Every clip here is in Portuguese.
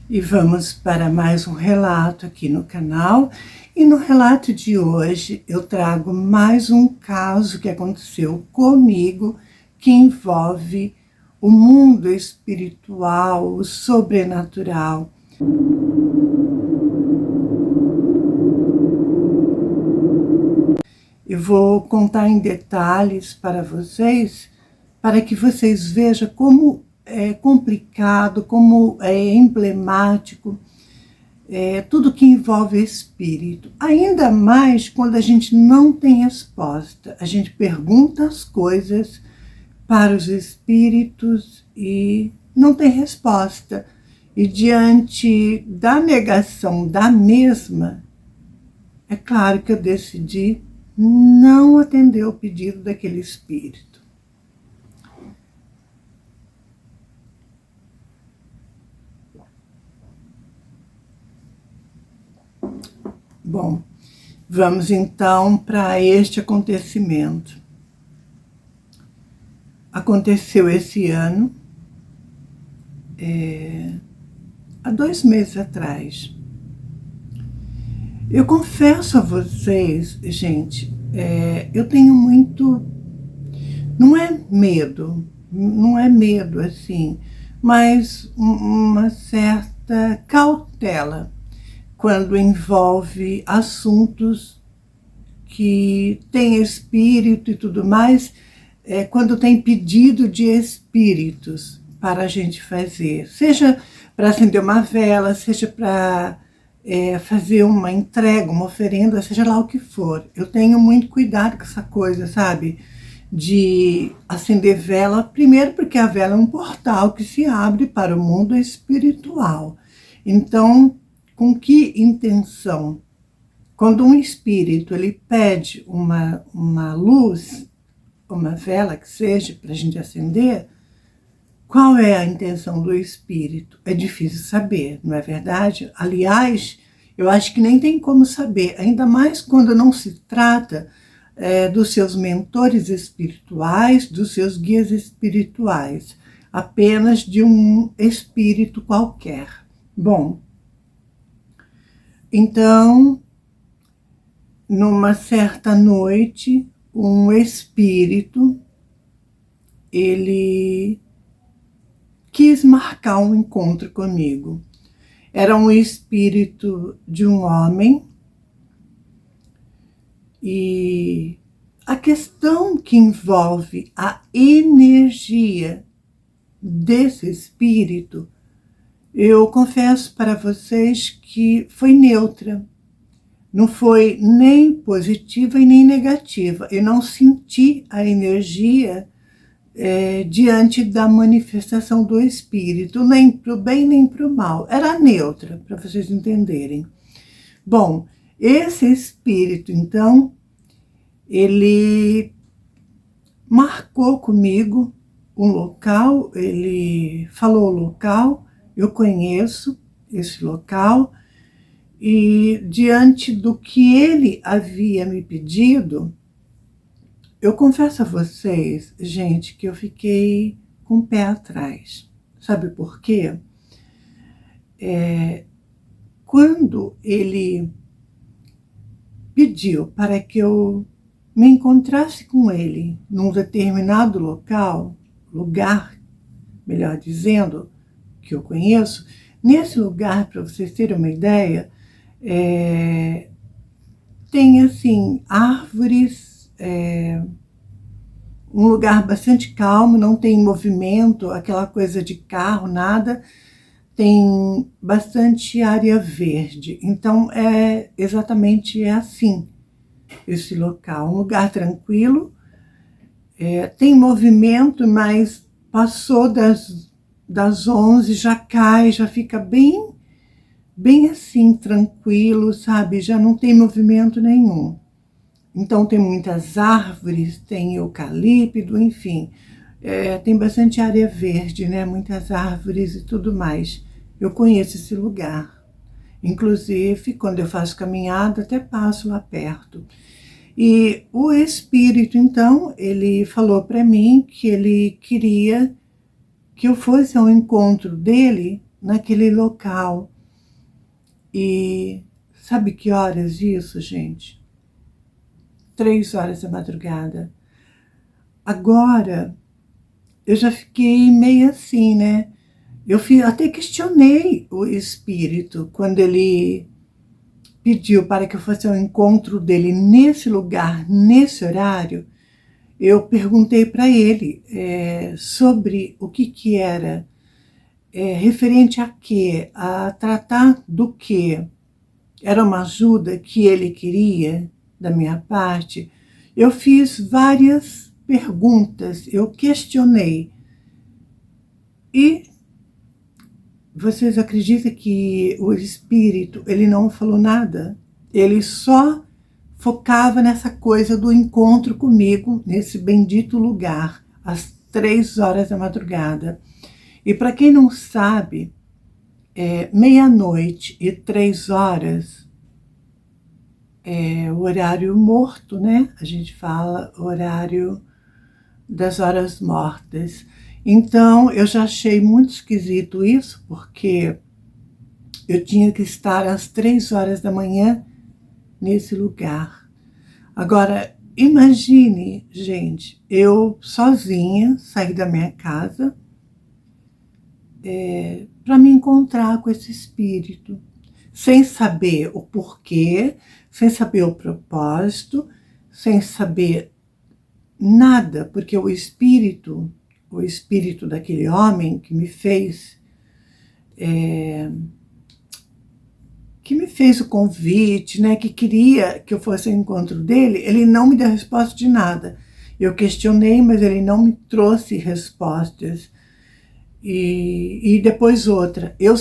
E vamos para mais um relato aqui no canal. E no relato de hoje eu trago mais um caso que aconteceu comigo, que envolve o mundo espiritual, o sobrenatural. Eu vou contar em detalhes para vocês, para que vocês vejam como é complicado, como é emblemático, tudo que envolve espírito. Ainda mais quando a gente não tem resposta. A gente pergunta as coisas para os espíritos e não tem resposta. E diante da negação da mesma, é claro que eu decidi não atender o pedido daquele espírito. Bom, vamos então para este acontecimento. Aconteceu esse ano, há 2 meses atrás. Eu confesso a vocês, gente, eu tenho muito... Não é medo assim, mas uma certa cautela quando envolve assuntos que tem espírito e tudo mais, quando tem pedido de espíritos para a gente fazer, seja para acender uma vela, seja para fazer uma entrega, uma oferenda, seja lá o que for. Eu tenho muito cuidado com essa coisa, sabe? De acender vela, primeiro porque a vela é um portal que se abre para o mundo espiritual. Então, com que intenção? Quando um espírito ele pede uma luz, uma vela que seja para a gente acender, qual é a intenção do espírito? É difícil saber, não é verdade? Aliás, eu acho que nem tem como saber, ainda mais quando não se trata dos seus mentores espirituais, dos seus guias espirituais, apenas de um espírito qualquer. Bom, então, numa certa noite, um espírito, ele quis marcar um encontro comigo. Era um espírito de um homem, e a questão que envolve a energia desse espírito, eu confesso para vocês que foi neutra. Não foi nem positiva e nem negativa. Eu não senti a energia diante da manifestação do espírito, nem para o bem nem para o mal. Era neutra, para vocês entenderem. Bom, esse espírito, então, ele marcou comigo um local, ele falou o local, eu conheço esse local, e diante do que ele havia me pedido, eu confesso a vocês, gente, que eu fiquei com o pé atrás. Sabe por quê? Quando ele pediu para que eu me encontrasse com ele num determinado lugar, melhor dizendo, que eu conheço, nesse lugar, para vocês terem uma ideia, tem assim árvores, um lugar bastante calmo, não tem movimento, aquela coisa de carro, nada, tem bastante área verde. Então exatamente assim esse local, um lugar tranquilo, tem movimento, mas passou das 11, já cai, já fica bem assim, tranquilo, sabe? Já não tem movimento nenhum. Então tem muitas árvores, tem eucalipto, enfim, tem bastante área verde, né? Muitas árvores e tudo mais. Eu conheço esse lugar. Inclusive, quando eu faço caminhada, até passo lá perto. E o espírito, então, ele falou para mim que ele queria que eu fosse ao encontro dele naquele local. E sabe que horas isso, gente? 3 horas da madrugada. Agora, eu já fiquei meio assim, né? Até questionei o espírito quando ele pediu para que eu fosse ao encontro dele nesse lugar, nesse horário. Eu perguntei para ele sobre o que era, referente a quê? A tratar do quê? Era uma ajuda que ele queria da minha parte? Eu fiz várias perguntas, eu questionei. E vocês acreditam que o espírito, ele não falou nada? Ele só focava nessa coisa do encontro comigo, nesse bendito lugar, às 3 horas da madrugada. E para quem não sabe, meia-noite e 3 horas é o horário morto, né? A gente fala horário das horas mortas. Então, eu já achei muito esquisito isso, porque eu tinha que estar às 3 horas da manhã nesse lugar. Agora, imagine, gente, eu sozinha saí da minha casa para me encontrar com esse espírito, sem saber o porquê, sem saber o propósito, sem saber nada, porque o espírito daquele homem que me fez o convite, né, que queria que eu fosse ao encontro dele, ele não me deu resposta de nada. Eu questionei, mas ele não me trouxe respostas. E depois outra, eu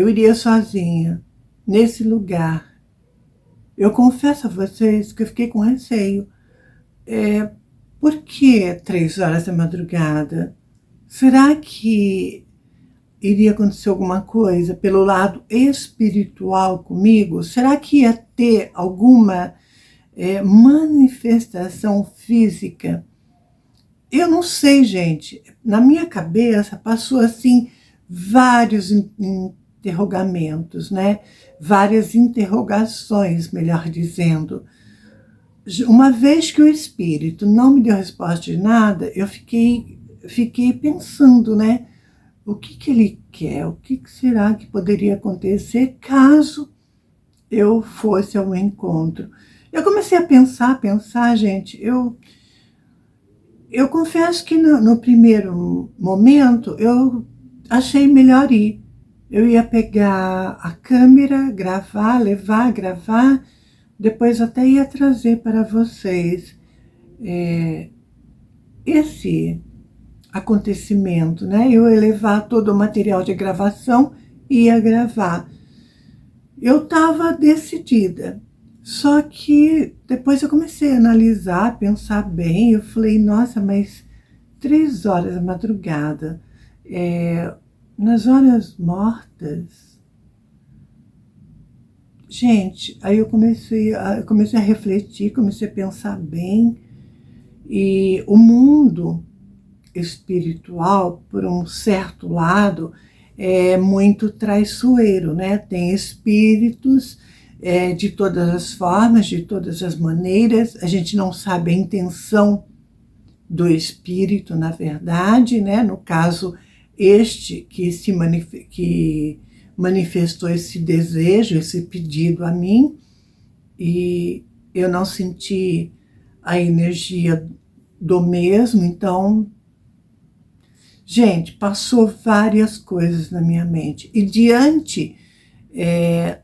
iria sozinha nesse lugar. Eu confesso a vocês que eu fiquei com receio. Por que 3 horas da madrugada? Será que iria acontecer alguma coisa pelo lado espiritual comigo? Será que ia ter alguma manifestação física? Eu não sei, gente. Na minha cabeça passou assim vários interrogamentos, né? Várias interrogações, melhor dizendo. Uma vez que o espírito não me deu resposta de nada, eu fiquei pensando, né? O que ele quer? O que será que poderia acontecer caso eu fosse ao encontro? Eu comecei a pensar, gente. Eu confesso que no primeiro momento eu achei melhor ir. Eu ia pegar a câmera, gravar, depois até ia trazer para vocês esse acontecimento, né? Eu ia levar todo o material de gravação e ia gravar. Eu estava decidida, só que depois eu comecei a analisar, pensar bem, eu falei, nossa, mas 3 horas da madrugada, nas horas mortas. Gente, aí eu comecei a refletir, comecei a pensar bem, e o mundo espiritual, por um certo lado, é muito traiçoeiro, né? Tem espíritos de todas as formas, de todas as maneiras. A gente não sabe a intenção do espírito, na verdade, né? No caso, este que manifestou esse desejo, esse pedido a mim, e eu não senti a energia do mesmo, então, gente, passou várias coisas na minha mente. E diante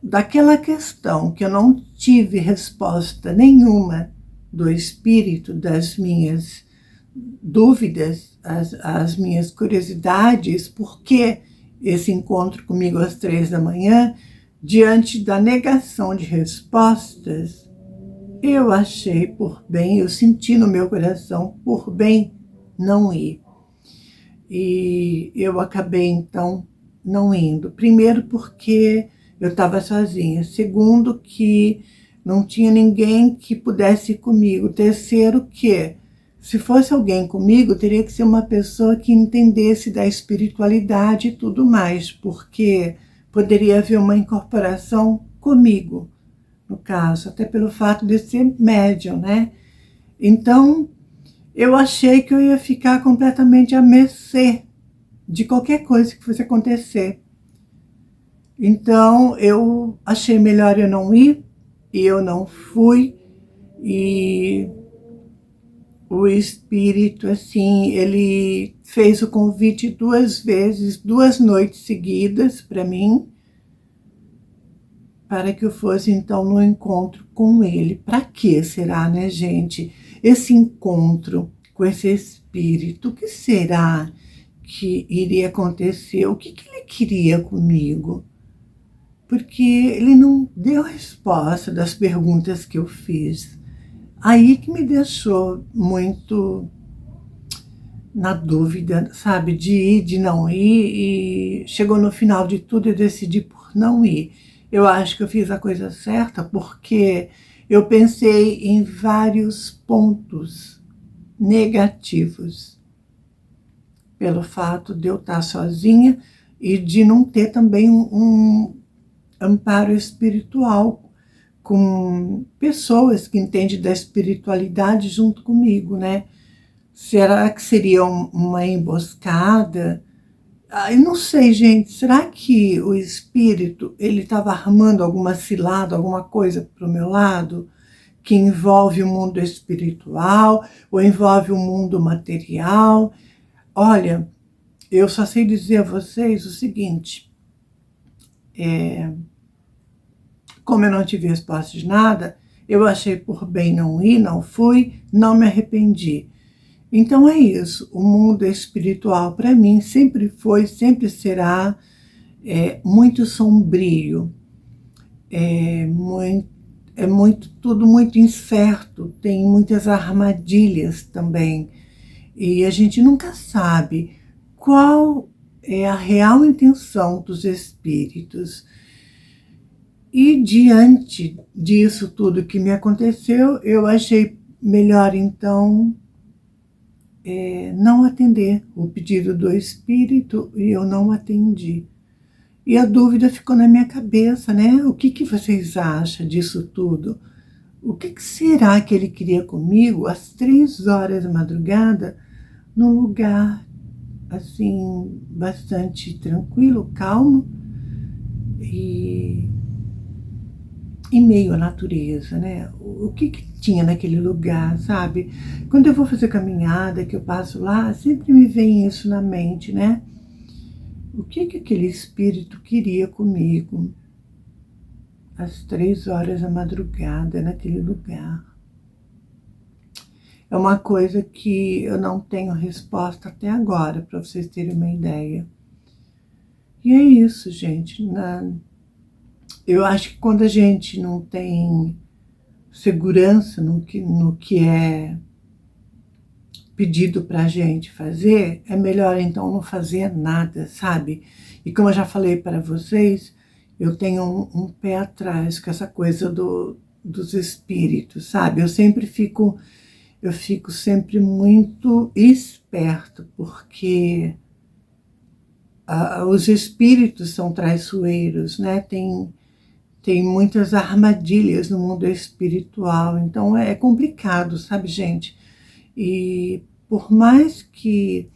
daquela questão que eu não tive resposta nenhuma do espírito, das minhas dúvidas, as minhas curiosidades, por que esse encontro comigo às 3 da manhã, diante da negação de respostas, eu achei por bem, eu senti no meu coração por bem não ir. E eu acabei, então, não indo. Primeiro, porque eu estava sozinha. Segundo, que não tinha ninguém que pudesse ir comigo. Terceiro, que se fosse alguém comigo, teria que ser uma pessoa que entendesse da espiritualidade e tudo mais, porque poderia haver uma incorporação comigo, no caso, até pelo fato de ser médium, né? Então, eu achei que eu ia ficar completamente à mercê de qualquer coisa que fosse acontecer. Então, eu achei melhor eu não ir, e eu não fui, e o espírito, assim, ele fez o convite 2 vezes, 2 noites seguidas para mim, para que eu fosse então no encontro com ele. Para que será, né, gente? Esse encontro com esse espírito, o que será que iria acontecer? O que ele queria comigo? Porque ele não deu resposta das perguntas que eu fiz. Aí que me deixou muito na dúvida, sabe, de ir, de não ir, e chegou no final de tudo eu decidi por não ir. Eu acho que eu fiz a coisa certa porque eu pensei em vários pontos negativos pelo fato de eu estar sozinha e de não ter também um amparo espiritual com pessoas que entendem da espiritualidade junto comigo, né? Será que seria uma emboscada? Eu não sei, gente. Será que o espírito ele estava armando alguma cilada, alguma coisa para o meu lado, que envolve o mundo espiritual ou envolve o mundo material? Olha, eu só sei dizer a vocês o seguinte: como eu não tive resposta de nada, eu achei por bem não ir, não fui, não me arrependi. Então é isso, o mundo espiritual para mim sempre foi, sempre será muito sombrio, é muito, tudo muito incerto, tem muitas armadilhas também, e a gente nunca sabe qual é a real intenção dos espíritos. E diante disso tudo que me aconteceu, eu achei melhor então não atender o pedido do espírito, e eu não atendi. E a dúvida ficou na minha cabeça, né? O que vocês acham disso tudo? O que será que ele queria comigo às 3 horas da madrugada, num lugar assim bastante tranquilo, calmo e em meio à natureza, né? O que tinha naquele lugar, sabe? Quando eu vou fazer caminhada, que eu passo lá, sempre me vem isso na mente, né? O que aquele espírito queria comigo às 3 horas da madrugada, naquele lugar? É uma coisa que eu não tenho resposta até agora, para vocês terem uma ideia. E é isso, gente. Eu acho que quando a gente não tem segurança no que é pedido para a gente fazer, é melhor então não fazer nada, sabe? E como eu já falei para vocês, eu tenho um pé atrás com essa coisa dos espíritos, sabe? Eu fico sempre muito esperto, porque os espíritos são traiçoeiros, né? Tem muitas armadilhas no mundo espiritual, então é complicado, sabe, gente? E por mais que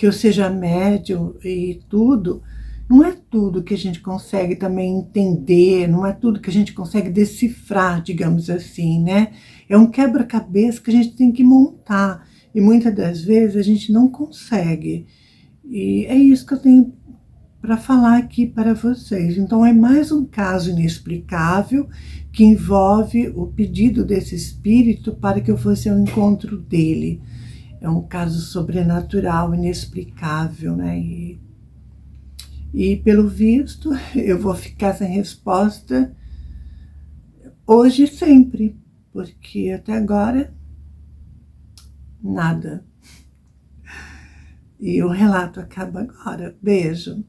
eu seja médium e tudo, não é tudo que a gente consegue também entender, não é tudo que a gente consegue decifrar, digamos assim, né? É um quebra-cabeça que a gente tem que montar, e muitas das vezes a gente não consegue. E é isso que eu tenho para falar aqui para vocês. Então é mais um caso inexplicável que envolve o pedido desse espírito para que eu fosse ao encontro dele. É um caso sobrenatural, inexplicável, né? E pelo visto eu vou ficar sem resposta hoje e sempre, porque até agora nada. E o relato acaba agora. Beijo.